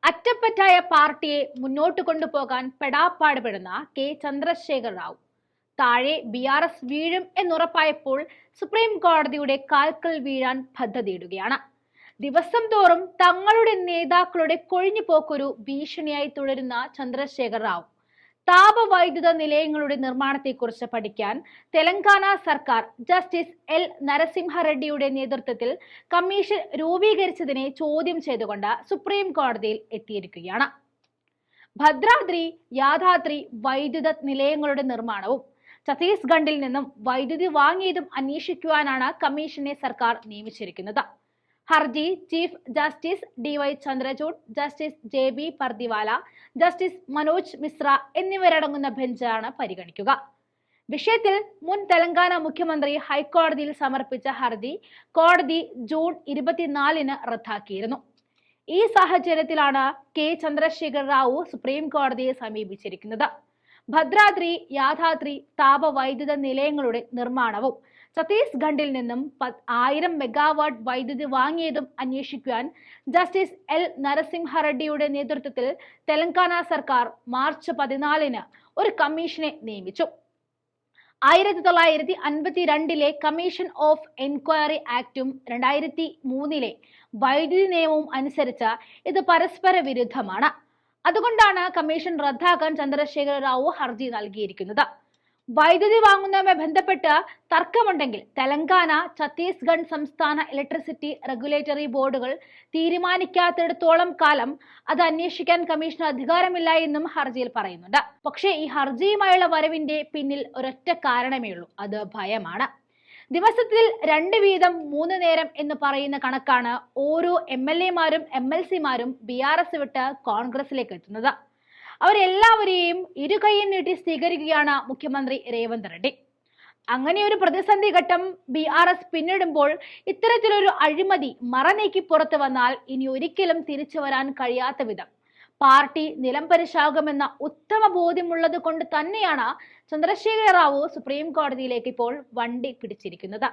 അറ്റപ്പറ്റായ പാർട്ടിയെ മുന്നോട്ട് കൊണ്ടുപോകാൻ പെടാപ്പാടുപെടുന്ന കെ ചന്ദ്രശേഖർ റാവു താഴെ BRS വീഴും എന്നുറപ്പായപ്പോൾ സുപ്രീം കോടതിയുടെ കാൽക്കൽ വീഴാൻ പദ്ധതിയിടുകയാണ്. ദിവസം തോറും തങ്ങളുടെ നേതാക്കളുടെ കൊഴിഞ്ഞുപോക്കൊരു ഭീഷണിയായി തുടരുന്ന ചന്ദ്രശേഖർ റാവു താപവൈദ്യുത നിലയങ്ങളുടെ നിർമ്മാണത്തെക്കുറിച്ച് പഠിക്കാൻ തെലങ്കാന സർക്കാർ ജസ്റ്റിസ് L. നരസിംഹ റെഡ്ഡിയുടെ നേതൃത്വത്തിൽ കമ്മീഷൻ രൂപീകരിച്ചതിനെ ചോദ്യം ചെയ്തുകൊണ്ട് സുപ്രീം കോടതിയിൽ എത്തിയിരിക്കുകയാണ്. ഭദ്രാദ്രി യാദാദ്രി വൈദ്യുത നിലയങ്ങളുടെ നിർമ്മാണവും ഛത്തീസ്ഗഡിൽ നിന്നും വൈദ്യുതി വാങ്ങിയതും അന്വേഷിക്കുവാനാണ് കമ്മീഷനെ സർക്കാർ നിയമിച്ചിരിക്കുന്നത്. ഹർജി chief justice DY Chandrachud, justice JB Pardiwala, justice Manoj Mishra എന്നിവരടങ്ങുന്ന ബെഞ്ചാണ് പരിഗണിക്കുക. വിഷയത്തിൽ മുൻ തെലങ്കാന മുഖ്യമന്ത്രി ഹൈക്കോടതിയിൽ സമർപ്പിച്ച ഹർജി കോടതി ജൂൺ 24-ന് റദ്ദാക്കിയിരുന്നു. ഈ സാഹചര്യത്തിലാണ് കെ ചന്ദ്രശേഖർ റാവു സുപ്രീം കോടതിയെ സമീപിച്ചിരിക്കുന്നത്. ഭദ്രാദ്രി യാദാദ്രി താപവൈദ്യുത നിലയങ്ങളുടെ നിർമ്മാണവും ഛത്തീസ്ഗഡിൽ നിന്നും 1000 മെഗാവാട്ട് വൈദ്യുതി വാങ്ങിയതും അന്വേഷിക്കുവാൻ ജസ്റ്റിസ് L. നരസിംഹ റെഡ്ഡിയുടെ നേതൃത്വത്തിൽ തെലങ്കാന സർക്കാർ മാർച്ച് 14-ന് ഒരു കമ്മീഷനെ നിയമിച്ചു. 1952-ലെ കമ്മീഷൻ ഓഫ് എൻക്വയറി ആക്ടും 2003-ലെ വൈദ്യുതി നിയമവും അനുസരിച്ച് ഇത് പരസ്പര വിരുദ്ധമാണ്. അതുകൊണ്ടാണ് കമ്മീഷൻ റദ്ദാക്കാൻ ചന്ദ്രശേഖർ റാവു ഹർജി നൽകിയിരിക്കുന്നത്. വൈദ്യുതി വാങ്ങുന്നതുമായി ബന്ധപ്പെട്ട് തർക്കമുണ്ടെങ്കിൽ തെലങ്കാന, ഛത്തീസ്ഗഡ് സംസ്ഥാന ഇലക്ട്രിസിറ്റി റെഗുലേറ്ററി ബോർഡുകൾ തീരുമാനിക്കാത്തിടത്തോളം കാലം അത് അന്വേഷിക്കാൻ കമ്മീഷന് അധികാരമില്ല എന്നും ഹർജിയിൽ പറയുന്നുണ്ട്. പക്ഷേ ഈ ഹർജിയുമായുള്ള വരവിന്റെ പിന്നിൽ ഒരൊറ്റ കാരണമേ ഉള്ളൂ, അത് ഭയമാണ്. ദിവസത്തിൽ 2 വീതം 3 നേരം എന്ന് പറയുന്ന കണക്കാണ് ഓരോ MLA-മാരും MLC-മാരും BRS വിട്ട് കോൺഗ്രസിലേക്ക് എത്തുന്നത്. അവരെല്ലാവരെയും ഇരുകൈയും നീട്ടി സ്വീകരിക്കുകയാണ് മുഖ്യമന്ത്രി രേവന്ത് റെഡ്ഡി. അങ്ങനെ ഒരു പ്രതിസന്ധി ഘട്ടം BRS പിന്നിടുമ്പോൾ ഇത്തരത്തിലൊരു അഴിമതി മറനീക്കി പുറത്തു വന്നാൽ ഇനി ഒരിക്കലും തിരിച്ചു വരാൻ കഴിയാത്ത വിധം പാർട്ടി നിലംപരിശാകുമെന്ന ഉത്തമ ബോധ്യമുള്ളത് കൊണ്ട് തന്നെയാണ് ചന്ദ്രശേഖർ റാവു സുപ്രീം കോടതിയിലേക്ക് ഇപ്പോൾ വണ്ടി പിടിച്ചിരിക്കുന്നത്.